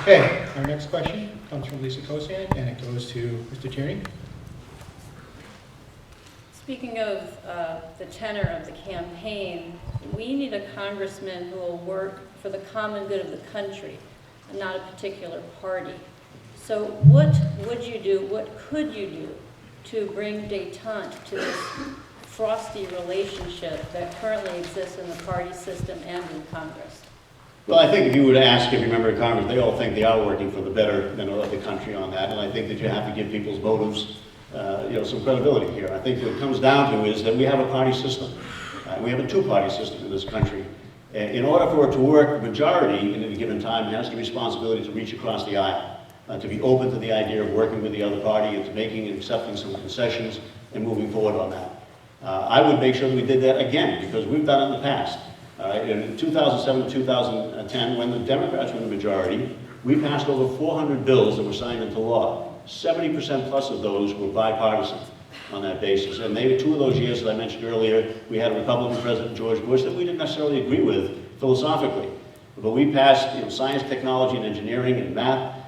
Okay, our next question comes from Lisa Kosan, and it goes to Mr. Tierney. Speaking of the tenor of the campaign, we need a congressman who will work for the common good of the country, and not a particular party. So what would you do, what could you do to bring detente to this Frosty relationship that currently exists in the party system and in Congress? Well, I think if you were to ask every member of Congress, they all think they are working for the betterment of the country on that, and I think that you have to give people's motives some credibility here. I think what it comes down to is that we have a party system. We have a two-party system in this country. In order for it to work, the majority in any given time has the responsibility to reach across the aisle, to be open to the idea of working with the other party and to making and accepting some concessions and moving forward on that. I would make sure that we did that again, because we've done it in the past. In 2007 to 2010, when the Democrats were in the majority, we passed over 400 bills that were signed into law. 70% plus of those were bipartisan on that basis. And they were 2 of those years, as I mentioned earlier, we had a Republican President, George Bush, that we didn't necessarily agree with philosophically. But we passed science, technology, and engineering and math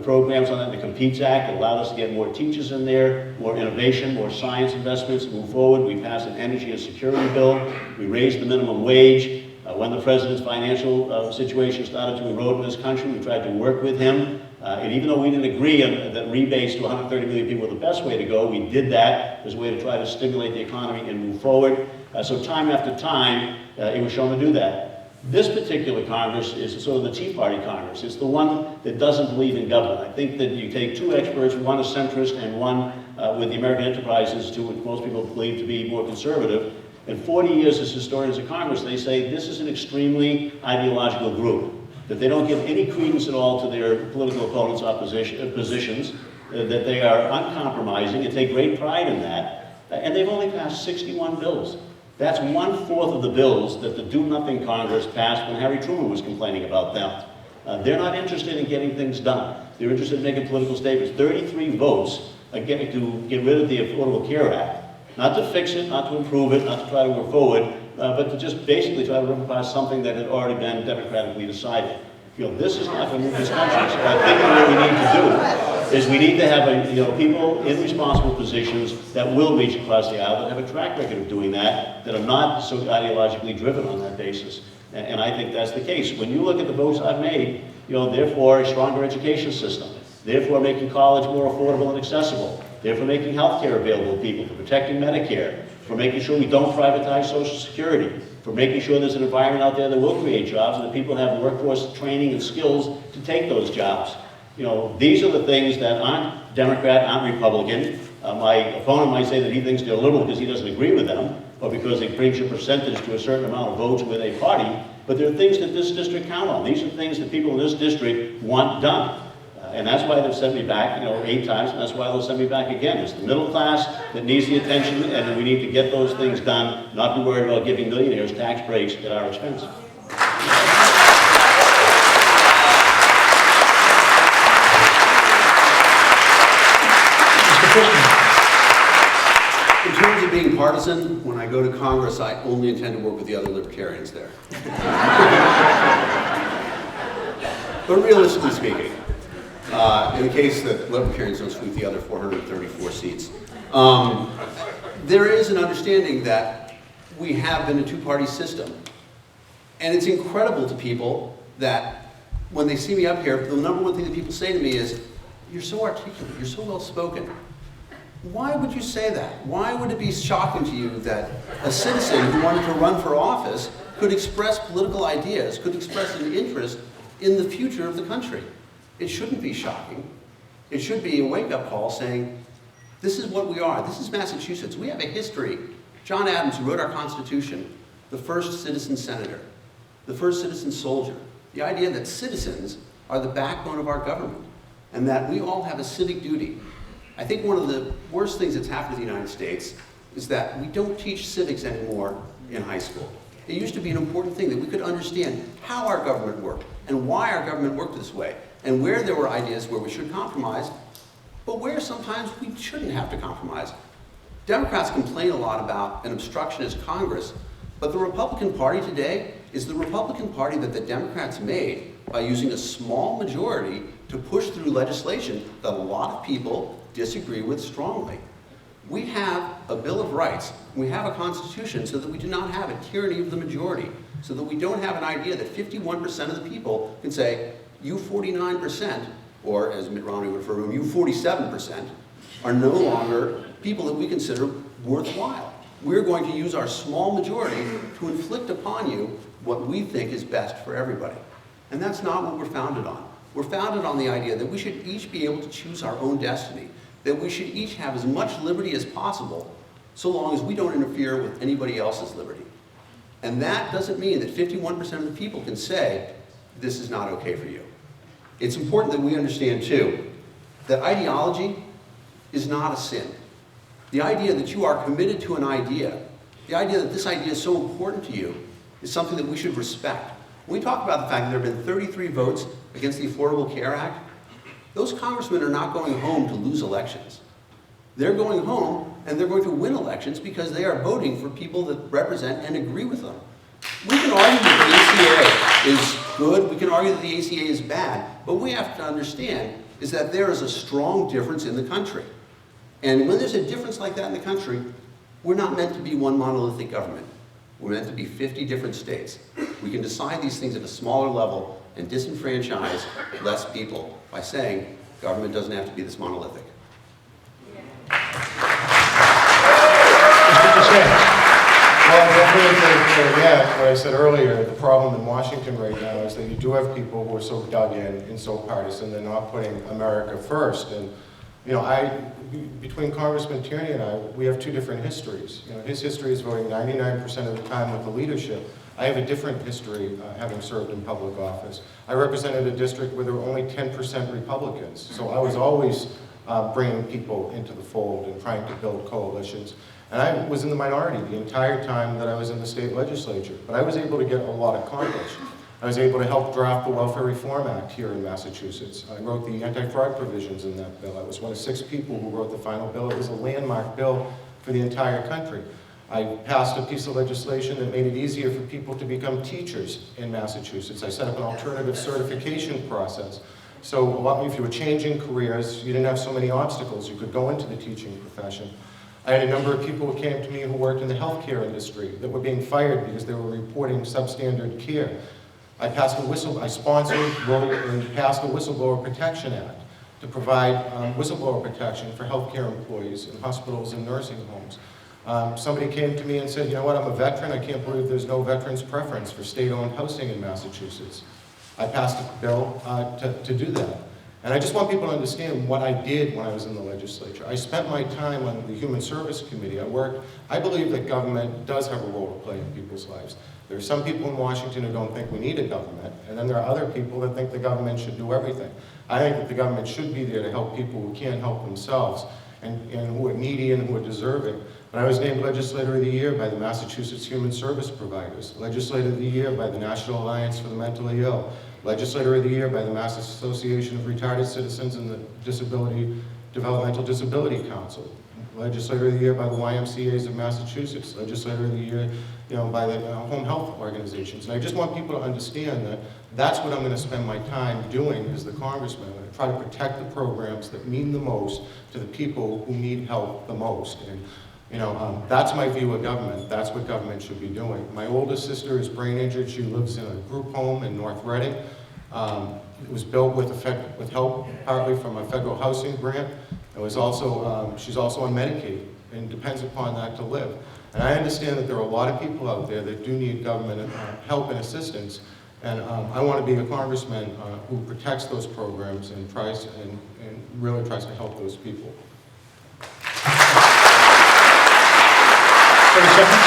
programs on that, the Competes Act that allowed us to get more teachers in there, more innovation, more science investments to move forward. We passed an energy and security bill. We raised the minimum wage. When the president's financial situation started to erode in this country, we tried to work with him. And even though we didn't agree on that rebates to 130 million people were the best way to go, we did that as a way to try to stimulate the economy and move forward. So time after time, it was shown to do that. This particular Congress is sort of the Tea Party Congress. It's the one that doesn't believe in government. I think that you take 2 experts, one is centrist and one with the American Enterprise Institute, which most people believe to be more conservative. In 40 years as historians of Congress, they say this is an extremely ideological group, that they don't give any credence at all to their political opponents' positions, that they are uncompromising and take great pride in that. And they've only passed 61 bills. That's 1/4 of the bills that the Do-Nothing Congress passed when Harry Truman was complaining about them. They're not interested in getting things done. They're interested in making political statements. 33 votes to get rid of the Affordable Care Act. Not to fix it, not to improve it, not to try to work forward, but to just basically try to rip apart something that had already been democratically decided. This is not going to move this country. So I think what we need to do is we need to have people in responsible positions that will reach across the aisle, that have a track record of doing that are not so ideologically driven on that basis. And I think that's the case. When you look at the votes I've made, therefore a stronger education system, therefore making college more affordable and accessible, therefore making health care available to people, for protecting Medicare, for making sure we don't privatize Social Security, for making sure there's an environment out there that will create jobs and that people have workforce training and skills to take those jobs. These are the things that aren't Democrat, aren't Republican. My opponent might say that he thinks they're liberal because he doesn't agree with them, or because they brings your percentage to a certain amount of votes with a party, but there are things that this district count on. These are things that people in this district want done. And that's why they've sent me back, 8 times, and that's why they'll send me back again. It's the middle class that needs the attention, and we need to get those things done, not be worried about giving millionaires tax breaks at our expense. In terms of being partisan, when I go to Congress, I only intend to work with the other libertarians there. But realistically speaking, in the case that libertarians don't sweep the other 434 seats, there is an understanding that we have been a 2-party system. And it's incredible to people that when they see me up here, the number one thing that people say to me is, "You're so articulate, you're so well spoken." Why would you say that? Why would it be shocking to you that a citizen who wanted to run for office could express political ideas, could express an interest in the future of the country? It shouldn't be shocking. It should be a wake-up call saying, this is what we are. This is Massachusetts. We have a history. John Adams, who wrote our Constitution, the first citizen senator, the first citizen soldier, the idea that citizens are the backbone of our government and that we all have a civic duty. I think one of the worst things that's happened in the United States is that we don't teach civics anymore in high school. It used to be an important thing that we could understand how our government worked and why our government worked this way, and where there were ideas where we should compromise, but where sometimes we shouldn't have to compromise. Democrats complain a lot about an obstructionist Congress, but the Republican Party today is the Republican Party that the Democrats made by using a small majority to push through legislation that a lot of people disagree with strongly. We have a Bill of Rights, we have a Constitution so that we do not have a tyranny of the majority, so that we don't have an idea that 51% of the people can say, you 49%, or as Mitt Romney would refer to them, you 47%, are no longer people that we consider worthwhile. We're going to use our small majority to inflict upon you what we think is best for everybody. And that's not what we're founded on. We're founded on the idea that we should each be able to choose our own destiny, that we should each have as much liberty as possible, so long as we don't interfere with anybody else's liberty. And that doesn't mean that 51% of the people can say, this is not okay for you. It's important that we understand, too, that ideology is not a sin. The idea that you are committed to an idea, the idea that this idea is so important to you, is something that we should respect. When we talk about the fact that there have been 33 votes against the Affordable Care Act, those congressmen are not going home to lose elections. They're going home and they're going to win elections because they are voting for people that represent and agree with them. We can argue that the ACA is good, we can argue that the ACA is bad, but what we have to understand is that there is a strong difference in the country. And when there's a difference like that in the country, we're not meant to be one monolithic government. We're meant to be 50 different states. We can decide these things at a smaller level and disenfranchise less people by saying government doesn't have to be this monolithic. Well, I definitely think, yeah, what I said earlier, the problem in Washington right now is that you do have people who are so dug in and so partisan, they're not putting America first. And, you know, between Congressman Tierney and I, we have two different histories. You know, his history is voting 99% of the time with the leadership. I have a different history, having served in public office. I represented a district where there were only 10% Republicans, so I was always bringing people into the fold and trying to build coalitions. And I was in the minority the entire time that I was in the state legislature, but I was able to get a lot accomplished. I was able to help draft the Welfare Reform Act here in Massachusetts. I wrote the anti-fraud provisions in that bill. I was one of 6 people who wrote the final bill. It was a landmark bill for the entire country. I passed a piece of legislation that made it easier for people to become teachers in Massachusetts. I set up an alternative certification process. So if you were changing careers, you didn't have so many obstacles. You could go into the teaching profession. I had a number of people who came to me who worked in the healthcare industry that were being fired because they were reporting substandard care. I sponsored, wrote, and passed the Whistleblower Protection Act to provide whistleblower protection for healthcare employees in hospitals and nursing homes. Somebody came to me and said, you know what, I'm a veteran, I can't believe there's no veterans preference for state-owned housing in Massachusetts. I passed a bill to do that. And I just want people to understand what I did when I was in the legislature. I spent my time on the Human Service Committee. I believe that government does have a role to play in people's lives. There are some people in Washington who don't think we need a government, and then there are other people that think the government should do everything. I think that the government should be there to help people who can't help themselves and who are needy and who are deserving. But I was named Legislator of the Year by the Massachusetts Human Service Providers, Legislator of the Year by the National Alliance for the Mentally Ill, Legislator of the Year by the Mass Association of Retarded Citizens and the Developmental Disability Council, Legislator of the Year by the YMCAs of Massachusetts, Legislator of the Year, by the home health organizations. And I just want people to understand that that's what I'm going to spend my time doing as the congressman. I'm going to try to protect the programs that mean the most to the people who need help the most. And that's my view of government. That's what government should be doing. My oldest sister is brain injured. She lives in a group home in North Reading. It was built with help partly from a federal housing grant. It was also, she's also on Medicaid and depends upon that to live. And I understand that there are a lot of people out there that do need government help and assistance. And I want to be a congressman who protects those programs and really tries to help those people. 30 seconds.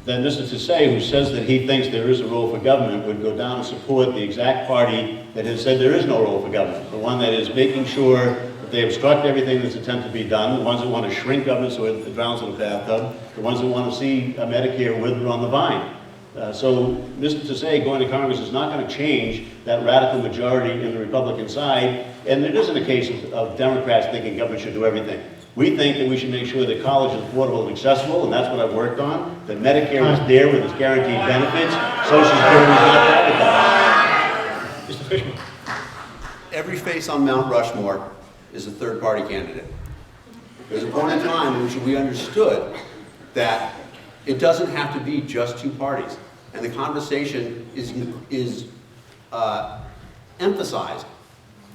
Then Mr. Tisei, who says that he thinks there is a role for government, would go down and support the exact party that has said there is no role for government, the one that is making sure that they obstruct everything that's attempted to be done, the ones that want to shrink government so it drowns in a bathtub, the ones that want to see Medicare wither on the vine. So Mr. Tisei going to Congress is not going to change that radical majority in the Republican side, and it isn't a case of Democrats thinking government should do everything. We think that we should make sure that college is affordable and accessible, and that's what I've worked on, that Medicare is there with its guaranteed benefits, Social Security is not privatized. Mr. Fishman? Every face on Mount Rushmore is a third-party candidate. There's a point in time in which we understood that it doesn't have to be just two parties, and the conversation is emphasized.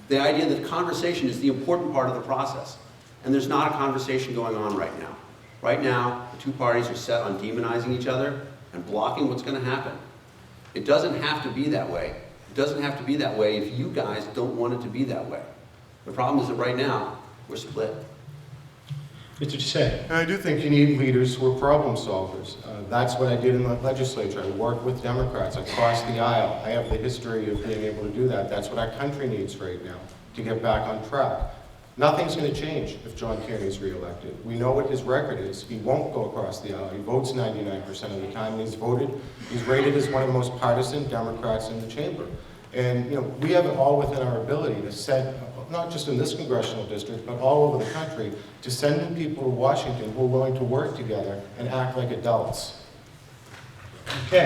The idea that conversation is the important part of the process, and there's not a conversation going on right now. Right now, the two parties are set on demonizing each other and blocking what's going to happen. It doesn't have to be that way. It doesn't have to be that way if you guys don't want it to be that way. The problem is that right now, we're split. Mr. Desai? And I do think you need leaders who are problem solvers. That's what I did in the legislature. I worked with Democrats. I crossed the aisle. I have the history of being able to do that. That's what our country needs right now, to get back on track. Nothing's going to change if John Tierney's reelected. We know what his record is. He won't go across the aisle. He votes 99% of the time. He's rated as one of the most partisan Democrats in the chamber. And we have it all within our ability to set, not just in this congressional district, but all over the country, to send in people to Washington who are willing to work together and act like adults. Okay.